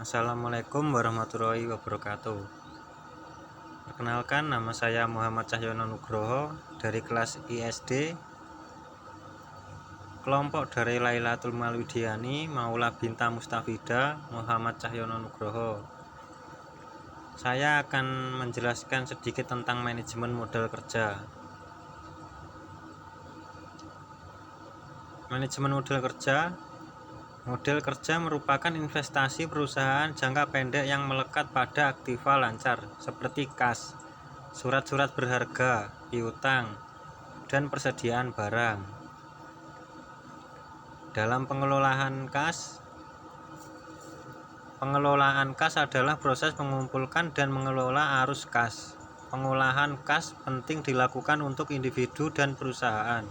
Assalamualaikum warahmatullahi wabarakatuh. Perkenalkan, nama saya Muhammad Cahyono Nugroho dari kelas ISD kelompok dari Lailatul Malwidiani Maula Binta Mustafida Muhammad Cahyono Nugroho. Saya akan menjelaskan sedikit tentang manajemen modal kerja. Manajemen model kerja merupakan investasi perusahaan jangka pendek yang melekat pada aktiva lancar seperti kas, surat-surat berharga, piutang, dan persediaan barang. Dalam pengelolaan kas adalah proses mengumpulkan dan mengelola arus kas. Pengolahan kas penting dilakukan untuk individu dan perusahaan.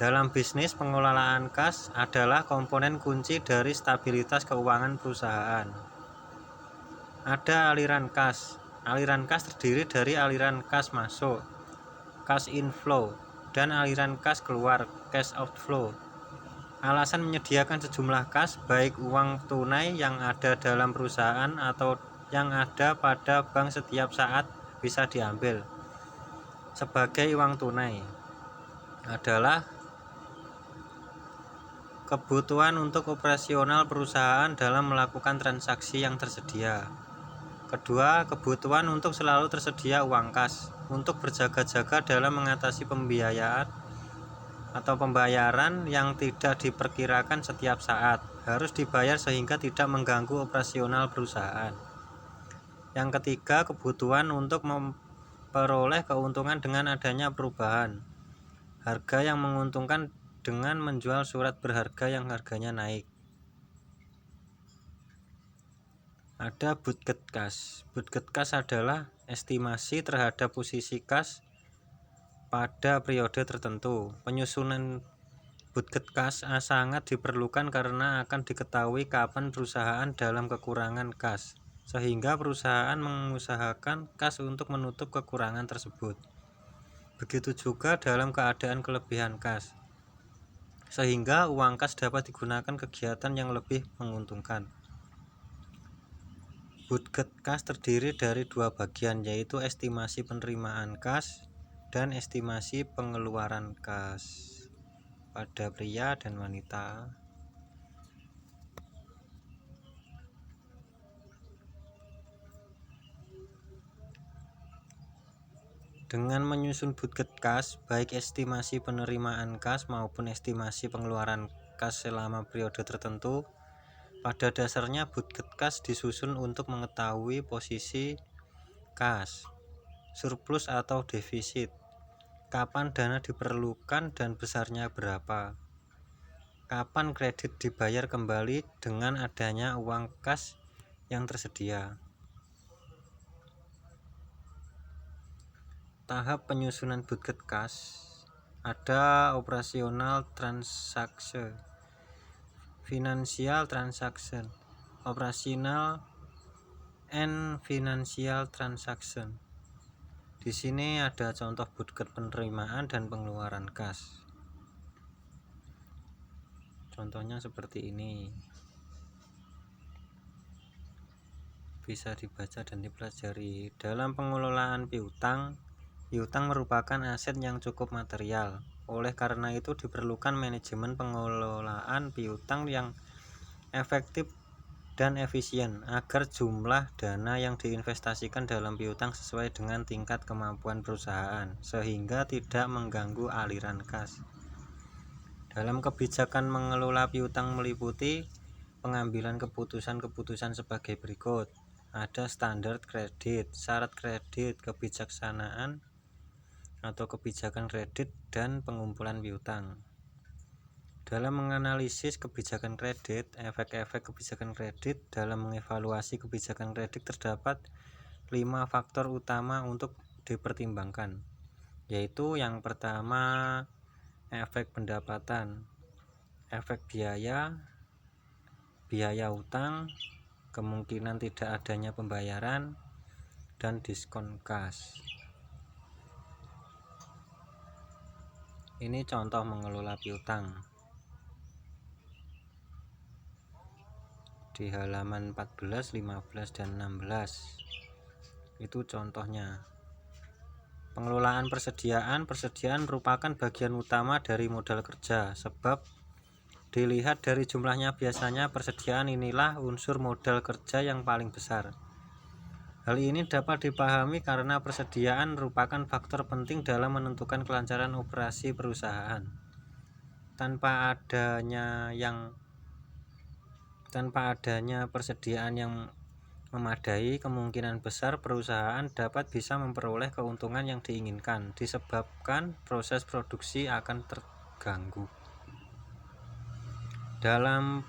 Dalam bisnis, pengelolaan kas adalah komponen kunci dari stabilitas keuangan perusahaan. Ada aliran kas. Aliran kas terdiri dari aliran kas masuk, cash inflow, dan aliran kas keluar, cash outflow. Alasan menyediakan sejumlah kas, baik uang tunai yang ada dalam perusahaan atau yang ada pada bank setiap saat bisa diambil sebagai uang tunai, adalah kebutuhan untuk operasional perusahaan dalam melakukan transaksi yang tersedia. Kedua, kebutuhan untuk selalu tersedia uang kas untuk berjaga-jaga dalam mengatasi pembayaran yang tidak diperkirakan setiap saat, harus dibayar sehingga tidak mengganggu operasional perusahaan. Yang ketiga, kebutuhan untuk memperoleh keuntungan dengan adanya perubahan harga yang menguntungkan dengan menjual surat berharga yang harganya naik. Ada budget kas. Budget kas adalah estimasi terhadap posisi kas pada periode tertentu. Penyusunan budget kas sangat diperlukan karena akan diketahui kapan perusahaan dalam kekurangan kas, sehingga perusahaan mengusahakan kas untuk menutup kekurangan tersebut. Begitu juga dalam keadaan kelebihan kas, sehingga uang kas dapat digunakan kegiatan yang lebih menguntungkan. Budget kas terdiri dari dua bagian, yaitu estimasi penerimaan kas dan estimasi pengeluaran kas pada pria dan wanita. Dengan menyusun budget kas, baik estimasi penerimaan kas maupun estimasi pengeluaran kas selama periode tertentu, pada dasarnya budget kas disusun untuk mengetahui posisi kas, surplus atau defisit, kapan dana diperlukan dan besarnya berapa, kapan kredit dibayar kembali dengan adanya uang kas yang tersedia. Tahap penyusunan budget kas ada operasional transaction, financial transaction, operational and financial transaction. Di sini ada contoh budget penerimaan dan pengeluaran kas. Contohnya seperti ini. Bisa dibaca dan dipelajari. Dalam pengelolaan piutang merupakan aset yang cukup material. Oleh karena itu diperlukan manajemen pengelolaan piutang yang efektif dan efisien agar jumlah dana yang diinvestasikan dalam piutang sesuai dengan tingkat kemampuan perusahaan sehingga tidak mengganggu aliran kas. Dalam kebijakan mengelola piutang meliputi pengambilan keputusan-keputusan sebagai berikut. Ada standar kredit, syarat kredit, kebijaksanaan atau kebijakan kredit, dan pengumpulan piutang. Dalam menganalisis kebijakan kredit, efek-efek kebijakan kredit, dalam mengevaluasi kebijakan kredit terdapat 5 faktor utama untuk dipertimbangkan, yaitu yang pertama efek pendapatan, efek biaya utang, kemungkinan tidak adanya pembayaran, dan diskon kas. Ini contoh mengelola piutang. di halaman 14, 15, dan 16. Itu contohnya. Pengelolaan persediaan merupakan bagian utama dari modal kerja, sebab dilihat dari jumlahnya biasanya persediaan inilah unsur modal kerja yang paling besar. Hal ini dapat dipahami karena persediaan merupakan faktor penting dalam menentukan kelancaran operasi perusahaan. Tanpa adanya persediaan yang memadai, kemungkinan besar perusahaan dapat bisa memperoleh keuntungan yang diinginkan, disebabkan proses produksi akan terganggu. Dalam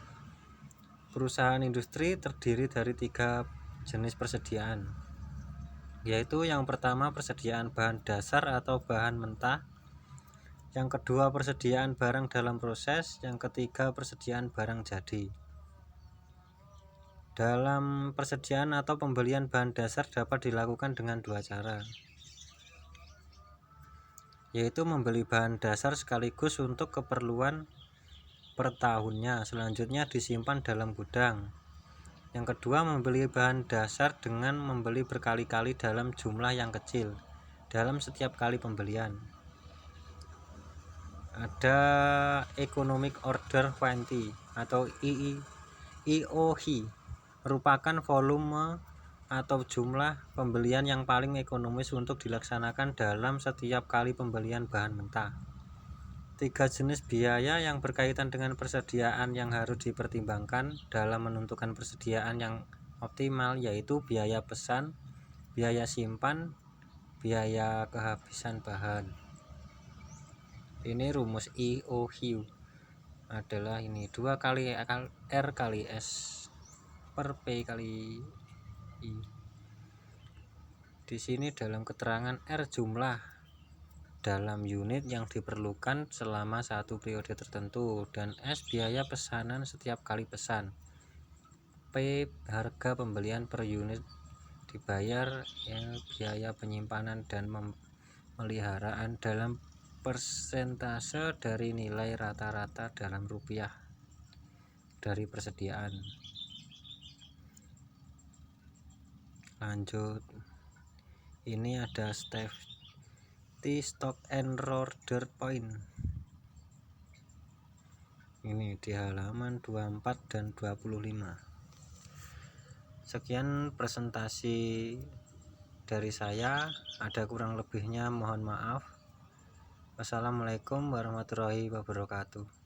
perusahaan industri terdiri dari 3 jenis persediaan, yaitu yang pertama persediaan bahan dasar atau bahan mentah, yang kedua persediaan barang dalam proses, yang ketiga persediaan barang jadi. Dalam persediaan atau pembelian bahan dasar dapat dilakukan dengan 2 cara, yaitu membeli bahan dasar sekaligus untuk keperluan per tahunnya, selanjutnya disimpan dalam gudang. Yang kedua, membeli bahan dasar dengan membeli berkali-kali dalam jumlah yang kecil dalam setiap kali pembelian. Ada Economic Order Quantity atau EOQ, merupakan volume atau jumlah pembelian yang paling ekonomis untuk dilaksanakan dalam setiap kali pembelian bahan mentah. 3 jenis biaya yang berkaitan dengan persediaan yang harus dipertimbangkan dalam menentukan persediaan yang optimal, yaitu biaya pesan, biaya simpan, biaya kehabisan bahan. Ini rumus EOQ adalah ini 2 kali R kali S per P kali I. Di sini dalam keterangan R jumlah dalam unit yang diperlukan selama satu periode tertentu, dan S biaya pesanan setiap kali pesan. P harga pembelian per unit dibayar, biaya penyimpanan dan pemeliharaan dalam persentase dari nilai rata-rata dalam rupiah dari persediaan. Lanjut, ini ada safety stock and order point. Ini di halaman 24 dan 25. Sekian presentasi dari saya, ada kurang lebihnya mohon maaf. Wassalamualaikum warahmatullahi wabarakatuh.